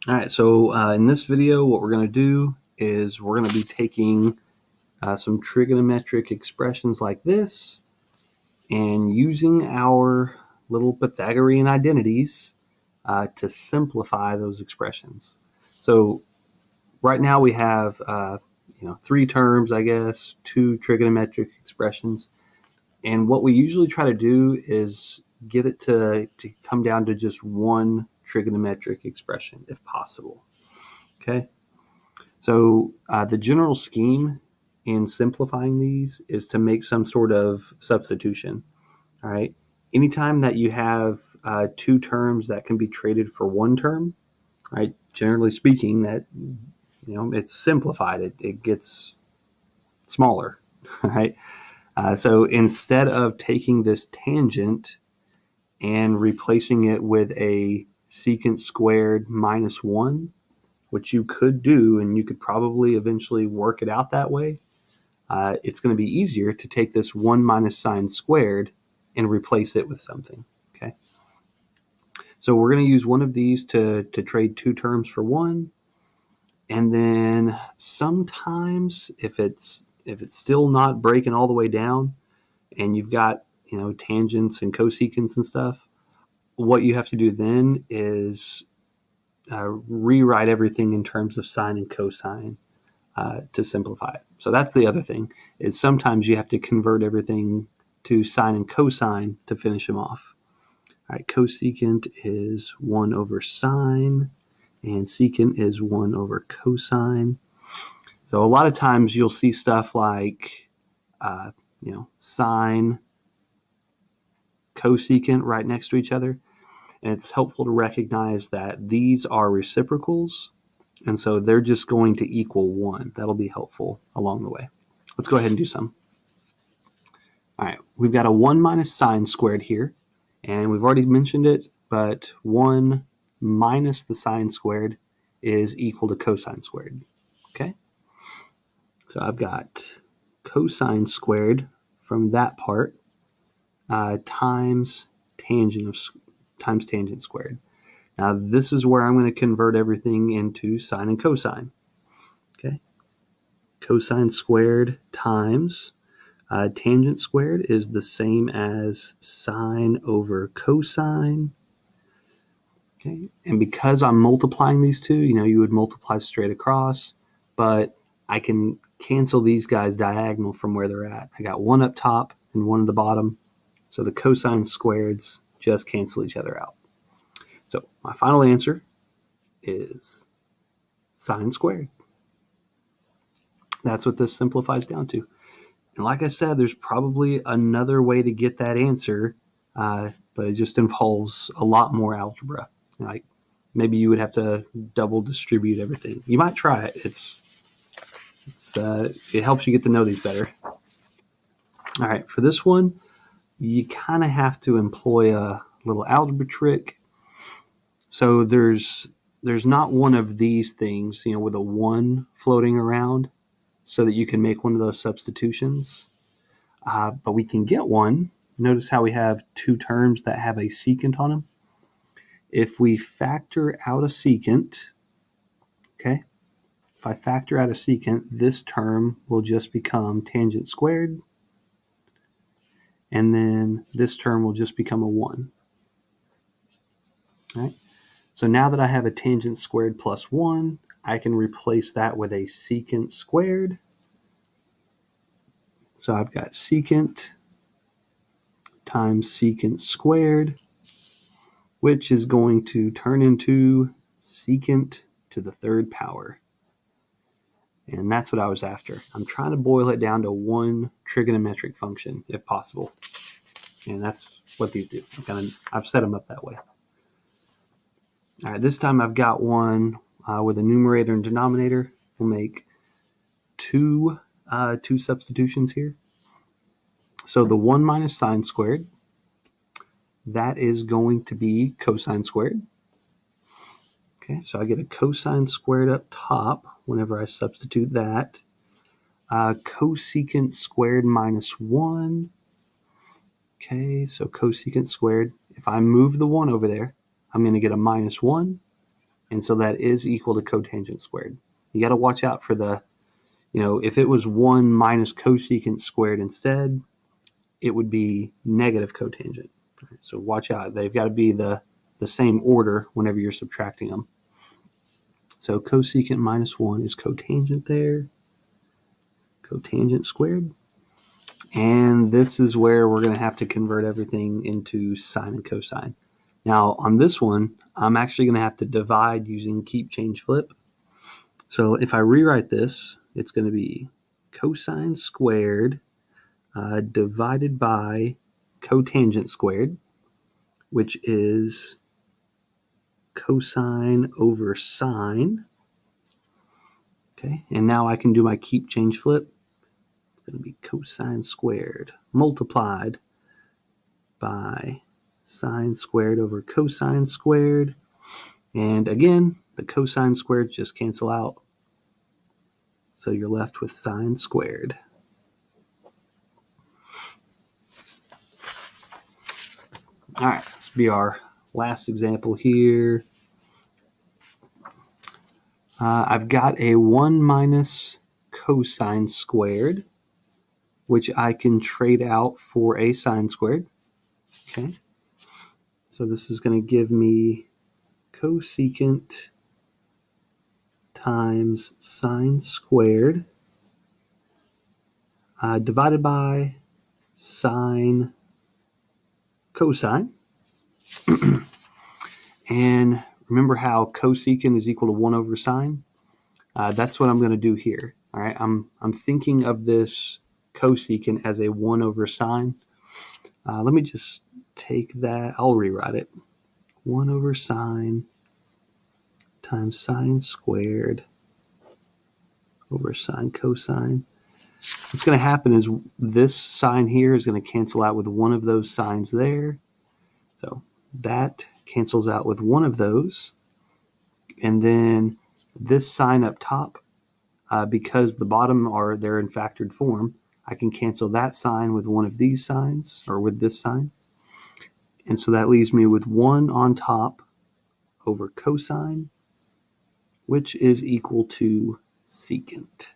All right, so in this video, what we're going to do is we're going to be taking some trigonometric expressions like this and using our little Pythagorean identities to simplify those expressions. So right now we have three terms, I guess, two trigonometric expressions, and what we usually try to do is get it to come down to just one trigonometric expression if possible. Okay. So the general scheme in simplifying these is to make some sort of substitution. All right. Anytime that you have two terms that can be traded for one term, right? Generally speaking, that it's simplified. It gets smaller, right? So instead of taking this tangent and replacing it with a secant squared minus one, which you could do, and you could probably eventually work it out that way, it's going to be easier to take this 1 minus sine squared and replace it with something. Okay, so we're going to use one of these to trade two terms for one, and then sometimes if it's still not breaking all the way down, and you've got tangents and cosecants and stuff, what you have to do then is rewrite everything in terms of sine and cosine to simplify it. So that's the other thing, is sometimes you have to convert everything to sine and cosine to finish them off. All right, cosecant is 1 over sine, and secant is 1 over cosine. So a lot of times you'll see stuff like, sine, cosecant right next to each other. And it's helpful to recognize that these are reciprocals, and so they're just going to equal 1. That'll be helpful along the way. Let's go ahead and do some. All right, we've got a 1 minus sine squared here, and we've already mentioned it, but 1 minus the sine squared is equal to cosine squared. Okay, so I've got cosine squared from that part times tangent squared. Now this is where I'm going to convert everything into sine and cosine. Okay, cosine squared times tangent squared is the same as sine over cosine. Okay, and because I'm multiplying these two, you would multiply straight across, but I can cancel these guys diagonal from where they're at. I got one up top and one at the bottom, so the cosine squareds just cancel each other out. So my final answer is sine squared. That's what this simplifies down to. And like I said, there's probably another way to get that answer, but it just involves a lot more algebra. Like maybe you would have to double distribute everything. You might try it. It helps you get to know these better. All right, for this one, you kind of have to employ a little algebra trick. So there's not one of these things, with a 1 floating around so that you can make one of those substitutions. But we can get one. Notice how we have two terms that have a secant on them. If we factor out a secant, okay, if I factor out a secant, this term will just become tangent squared, and then this term will just become a 1. All right? So now that I have a tangent squared plus 1, I can replace that with a secant squared. So I've got secant times secant squared, which is going to turn into secant to the third power. And that's what I was after. I'm trying to boil it down to one trigonometric function, if possible. And that's what these do. I've set them up that way. All right, this time I've got one with a numerator and denominator. We'll make two substitutions here. So the 1 minus sine squared, that is going to be cosine squared. Okay, so I get a cosine squared up top whenever I substitute that. Cosecant squared minus 1. Okay, so cosecant squared. If I move the 1 over there, I'm going to get a minus 1. and so that is equal to cotangent squared. You got to watch out for the, if it was 1 minus cosecant squared instead, it would be negative cotangent. So watch out. They've got to be the same order whenever you're subtracting them. So cosecant minus 1 is cotangent there. Cotangent squared. And this is where we're going to have to convert everything into sine and cosine. Now on this one, I'm actually going to have to divide using keep, change, flip. So if I rewrite this, it's going to be cosine squared divided by cotangent squared, which is cosine over sine. Okay, and now I can do my keep, change, flip. It's going to be cosine squared multiplied by sine squared over cosine squared. And again, the cosine squared just cancel out. So you're left with sine squared. All right, let's be our last example here. I've got a 1 minus cosine squared, which I can trade out for a sine squared. Okay, so this is going to give me cosecant times sine squared divided by sine cosine. And remember how cosecant is equal to 1 over sine? That's what I'm going to do here. All right, I'm thinking of this cosecant as a 1 over sine. Let me just take that. I'll rewrite it. 1 over sine times sine squared over sine cosine. What's going to happen is this sign here is going to cancel out with one of those signs there. So that cancels out with one of those. And then this sign up top, because the bottom they're in factored form, I can cancel that sign with one of these signs, or with this sign. And so that leaves me with 1 on top over cosine, which is equal to secant.